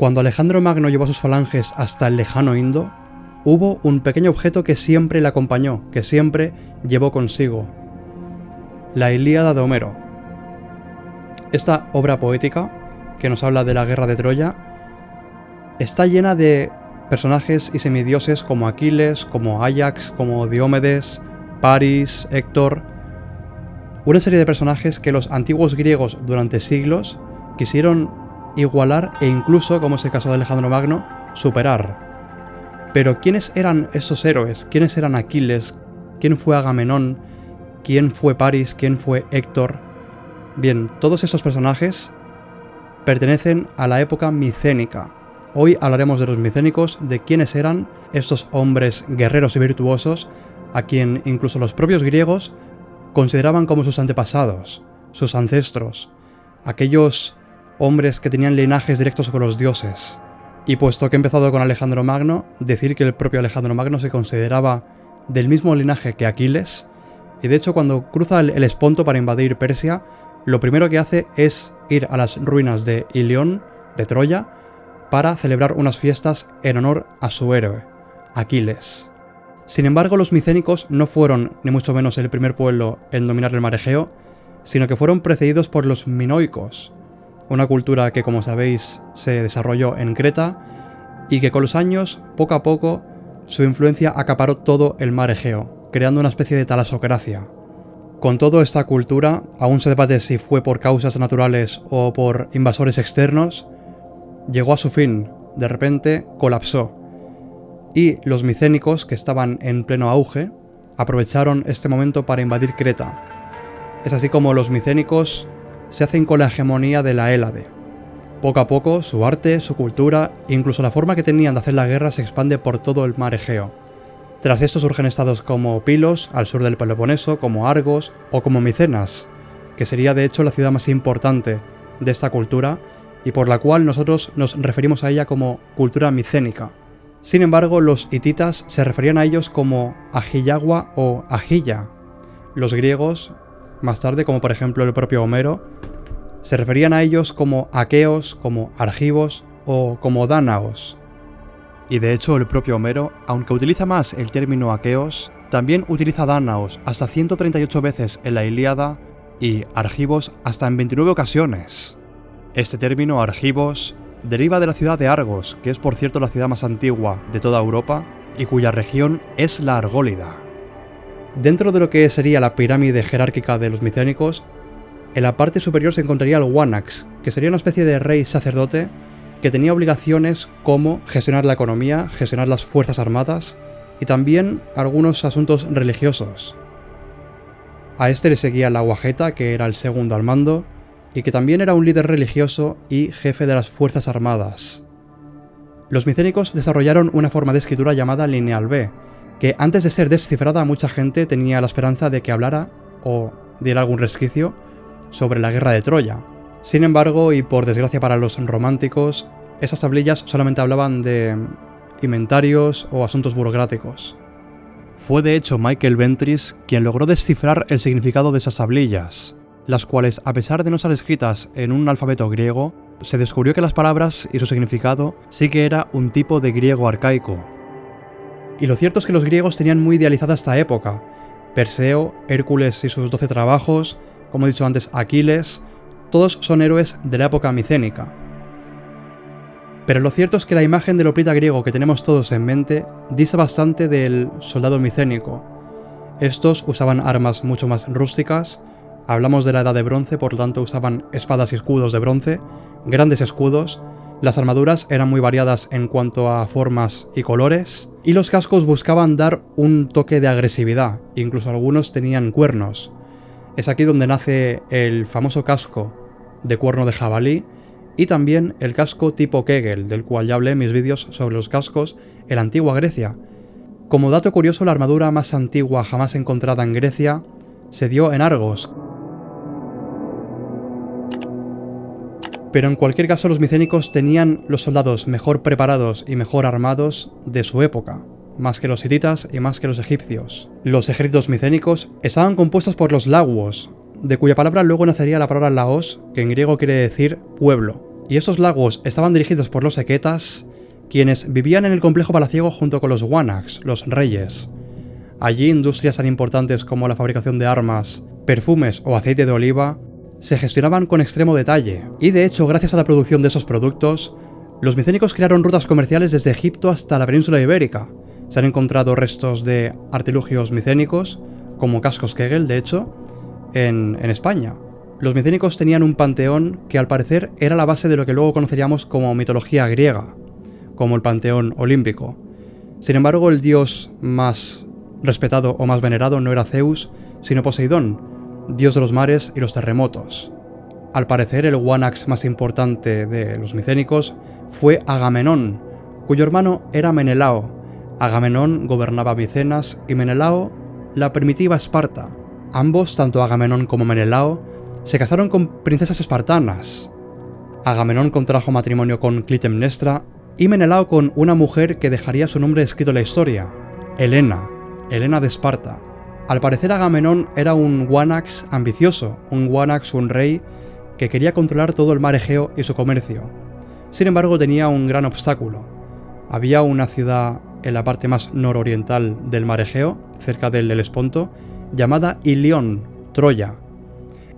Cuando Alejandro Magno llevó a sus falanges hasta el lejano Indo, hubo un pequeño objeto que siempre le acompañó, que siempre llevó consigo: la Ilíada de Homero. Esta obra poética, que nos habla de la guerra de Troya, está llena de personajes y semidioses como Aquiles, como Áyax, como Diomedes, Paris, Héctor. Una serie de personajes que los antiguos griegos durante siglos quisieron igualar e incluso, como es el caso de Alejandro Magno, superar. Pero ¿quiénes eran esos héroes? ¿Quiénes eran Aquiles? ¿Quién fue Agamenón? ¿Quién fue Paris? ¿Quién fue Héctor? Bien, todos estos personajes pertenecen a la época micénica. Hoy hablaremos de los micénicos, de quiénes eran estos hombres guerreros y virtuosos, a quien incluso los propios griegos consideraban como sus antepasados, sus ancestros, aquellos hombres que tenían linajes directos con los dioses. Y puesto que he empezado con Alejandro Magno, decir que el propio Alejandro Magno se consideraba del mismo linaje que Aquiles, y de hecho cuando cruza el Helesponto para invadir Persia, lo primero que hace es ir a las ruinas de Ilión, de Troya, para celebrar unas fiestas en honor a su héroe, Aquiles. Sin embargo, los micénicos no fueron ni mucho menos el primer pueblo en dominar el mar Egeo, sino que fueron precedidos por los minoicos, una cultura que, como sabéis, se desarrolló en Creta y que con los años, poco a poco, su influencia acaparó todo el mar Egeo, creando una especie de talasocracia. Con toda esta cultura, aún se debate si fue por causas naturales o por invasores externos, llegó a su fin, de repente colapsó. Y los micénicos, que estaban en pleno auge, aprovecharon este momento para invadir Creta. Es así como los micénicos se hacen con la hegemonía de la Hélade. Poco a poco, su arte, su cultura, incluso la forma que tenían de hacer la guerra se expande por todo el mar Egeo. Tras esto surgen estados como Pilos, al sur del Peloponeso, como Argos o como Micenas, que sería de hecho la ciudad más importante de esta cultura y por la cual nosotros nos referimos a ella como cultura micénica. Sin embargo, los hititas se referían a ellos como Agiyagua o Agilla. Los griegos, más tarde, como por ejemplo el propio Homero, se referían a ellos como aqueos, como argivos o como dánaos. Y de hecho el propio Homero, aunque utiliza más el término aqueos, también utiliza dánaos hasta 138 veces en la Ilíada y argivos hasta en 29 ocasiones. Este término argivos deriva de la ciudad de Argos, que es por cierto la ciudad más antigua de toda Europa y cuya región es la Argólida. Dentro de lo que sería la pirámide jerárquica de los micénicos, en la parte superior se encontraría el Wanax, que sería una especie de rey sacerdote que tenía obligaciones como gestionar la economía, gestionar las fuerzas armadas y también algunos asuntos religiosos. A este le seguía la Wageta, que era el segundo al mando, y que también era un líder religioso y jefe de las fuerzas armadas. Los micénicos desarrollaron una forma de escritura llamada Lineal B, que antes de ser descifrada mucha gente tenía la esperanza de que hablara o diera algún resquicio sobre la guerra de Troya. Sin embargo, y por desgracia para los románticos, esas tablillas solamente hablaban de inventarios o asuntos burocráticos. Fue de hecho Michael Ventris quien logró descifrar el significado de esas tablillas, las cuales, a pesar de no estar escritas en un alfabeto griego, se descubrió que las palabras y su significado sí que era un tipo de griego arcaico. Y lo cierto es que los griegos tenían muy idealizada esta época. Perseo, Hércules y sus 12 trabajos, como he dicho antes, Aquiles, todos son héroes de la época micénica. Pero lo cierto es que la imagen del hoplita griego que tenemos todos en mente dista bastante del soldado micénico. Estos usaban armas mucho más rústicas, hablamos de la edad de bronce, por lo tanto usaban espadas y escudos de bronce, grandes escudos, las armaduras eran muy variadas en cuanto a formas y colores, y los cascos buscaban dar un toque de agresividad, incluso algunos tenían cuernos. Es aquí donde nace el famoso casco de cuerno de jabalí y también el casco tipo Kegel, del cual ya hablé en mis vídeos sobre los cascos en la antigua Grecia. Como dato curioso, la armadura más antigua jamás encontrada en Grecia se dio en Argos. Pero en cualquier caso, los micénicos tenían los soldados mejor preparados y mejor armados de su época, más que los hititas y más que los egipcios. Los ejércitos micénicos estaban compuestos por los laguos, de cuya palabra luego nacería la palabra laos, que en griego quiere decir pueblo, Y estos lagos estaban dirigidos por los equetas, quienes vivían en el complejo palaciego junto con los wanags, los reyes. Allí industrias tan importantes como la fabricación de armas, perfumes o aceite de oliva se gestionaban con extremo detalle, y de hecho gracias a la producción de esos productos, los micénicos crearon rutas comerciales desde Egipto hasta la península ibérica. Se han encontrado restos de artilugios micénicos, como cascos Kegel de hecho, en España. Los micénicos tenían un panteón que al parecer era la base de lo que luego conoceríamos como mitología griega, como el panteón olímpico. Sin embargo, el dios más respetado o más venerado no era Zeus, sino Poseidón, dios de los mares y los terremotos. Al parecer, el wanax más importante de los micénicos fue Agamenón, cuyo hermano era Menelao. Agamenón gobernaba Micenas y Menelao la primitiva Esparta. Ambos, tanto Agamenón como Menelao, se casaron con princesas espartanas. Agamenón contrajo matrimonio con Clitemnestra y Menelao con una mujer que dejaría su nombre escrito en la historia, Helena de Esparta. Al parecer Agamenón era un wanax ambicioso, un rey que quería controlar todo el mar Egeo y su comercio. Sin embargo, tenía un gran obstáculo. Había una ciudad en la parte más nororiental del mar Egeo, cerca del Helesponto, llamada Ilión, Troya.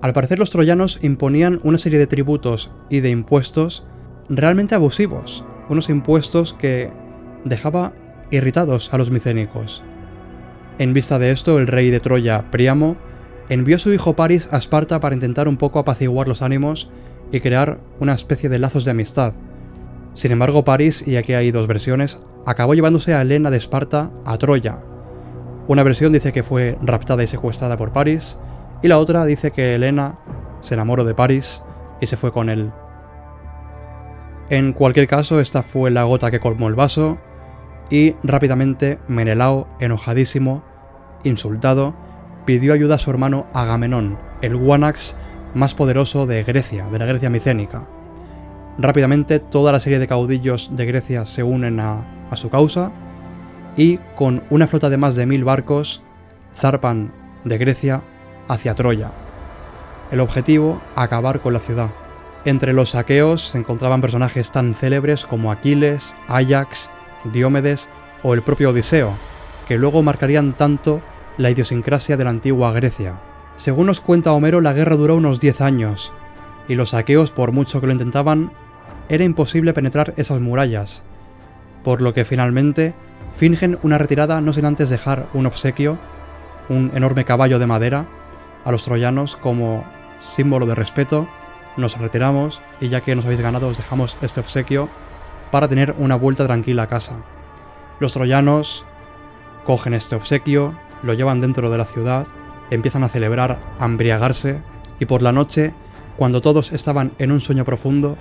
Al parecer los troyanos imponían una serie de tributos y de impuestos realmente abusivos, unos impuestos que dejaba irritados a los micénicos. En vista de esto, el rey de Troya, Príamo, envió a su hijo Paris a Esparta para intentar un poco apaciguar los ánimos y crear una especie de lazos de amistad. Sin embargo, Paris, y aquí hay dos versiones, acabó llevándose a Helena de Esparta a Troya. Una versión dice que fue raptada y secuestrada por Paris, y la otra dice que Helena se enamoró de Paris y se fue con él. En cualquier caso, esta fue la gota que colmó el vaso, y rápidamente Menelao, enojadísimo, insultado, pidió ayuda a su hermano Agamenón, el wanax más poderoso de Grecia, de la Grecia micénica. Rápidamente toda la serie de caudillos de Grecia se unen a su causa y con una flota de más de 1000 barcos zarpan de Grecia hacia Troya. El objetivo, acabar con la ciudad. Entre los aqueos se encontraban personajes tan célebres como Aquiles, Áyax, Diomedes o el propio Odiseo, que luego marcarían tanto la idiosincrasia de la antigua Grecia. Según nos cuenta Homero, la guerra duró unos 10 años, y los aqueos, por mucho que lo intentaban, era imposible penetrar esas murallas, por lo que finalmente fingen una retirada no sin antes dejar un obsequio, un enorme caballo de madera, a los troyanos como símbolo de respeto. Nos retiramos y ya que nos habéis ganado os dejamos este obsequio para tener una vuelta tranquila a casa. Los troyanos cogen este obsequio, lo llevan dentro de la ciudad, empiezan a celebrar, a embriagarse, y por la noche, cuando todos estaban en un sueño profundo,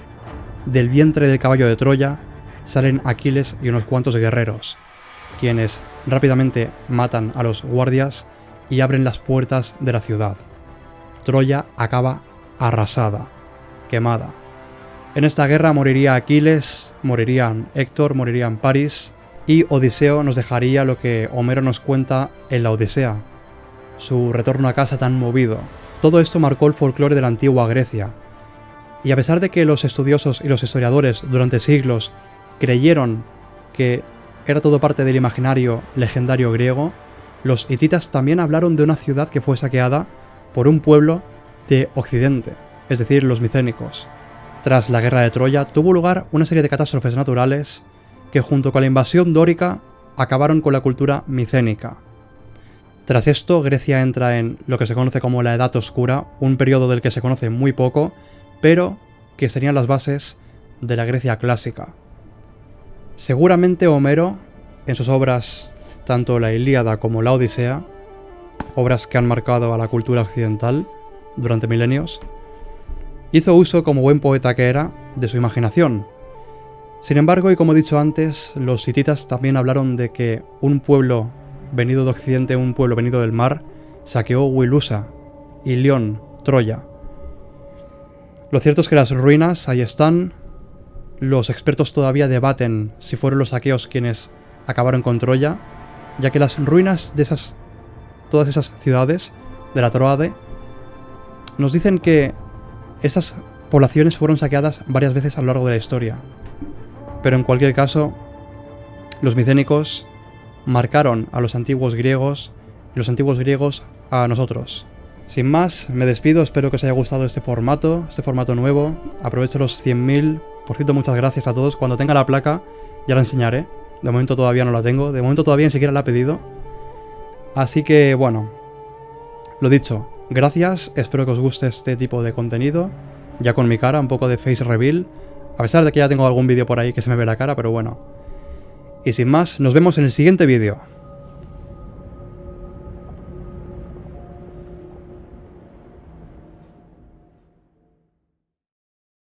del vientre del caballo de Troya salen Aquiles y unos cuantos guerreros, quienes rápidamente matan a los guardias y abren las puertas de la ciudad. Troya acaba arrasada, quemada. En esta guerra moriría Aquiles, morirían Héctor, morirían Paris, y Odiseo nos dejaría lo que Homero nos cuenta en la Odisea, su retorno a casa tan movido. Todo esto marcó el folclore de la antigua Grecia, y a pesar de que los estudiosos y los historiadores durante siglos creyeron que era todo parte del imaginario legendario griego, los hititas también hablaron de una ciudad que fue saqueada por un pueblo de Occidente, es decir, los micénicos. Tras la guerra de Troya tuvo lugar una serie de catástrofes naturales que junto con la invasión dórica acabaron con la cultura micénica. Tras esto, Grecia entra en lo que se conoce como la Edad Oscura, un periodo del que se conoce muy poco, pero que serían las bases de la Grecia clásica. Seguramente Homero, en sus obras, tanto la Ilíada como la Odisea, obras que han marcado a la cultura occidental durante milenios, hizo uso, como buen poeta que era, de su imaginación. Sin embargo, y como he dicho antes, los hititas también hablaron de que un pueblo venido de Occidente, un pueblo venido del mar, saqueó Wilusa, Ilión, Troya. Lo cierto es que las ruinas ahí están. Los expertos todavía debaten si fueron los aqueos quienes acabaron con Troya, ya que las ruinas de todas esas ciudades de la Troade nos dicen que esas poblaciones fueron saqueadas varias veces a lo largo de la historia. Pero en cualquier caso, los micénicos marcaron a los antiguos griegos y los antiguos griegos a nosotros. Sin más, me despido, espero que os haya gustado este formato nuevo. Aprovecho los 100.000. Por cierto, muchas gracias a todos. Cuando tenga la placa ya la enseñaré. De momento todavía no la tengo, de momento todavía ni siquiera la he pedido. Así que bueno, lo dicho, gracias, espero que os guste este tipo de contenido. Ya con mi cara, un poco de face reveal. A pesar de que ya tengo algún vídeo por ahí que se me ve la cara, pero bueno. Y sin más, nos vemos en el siguiente vídeo.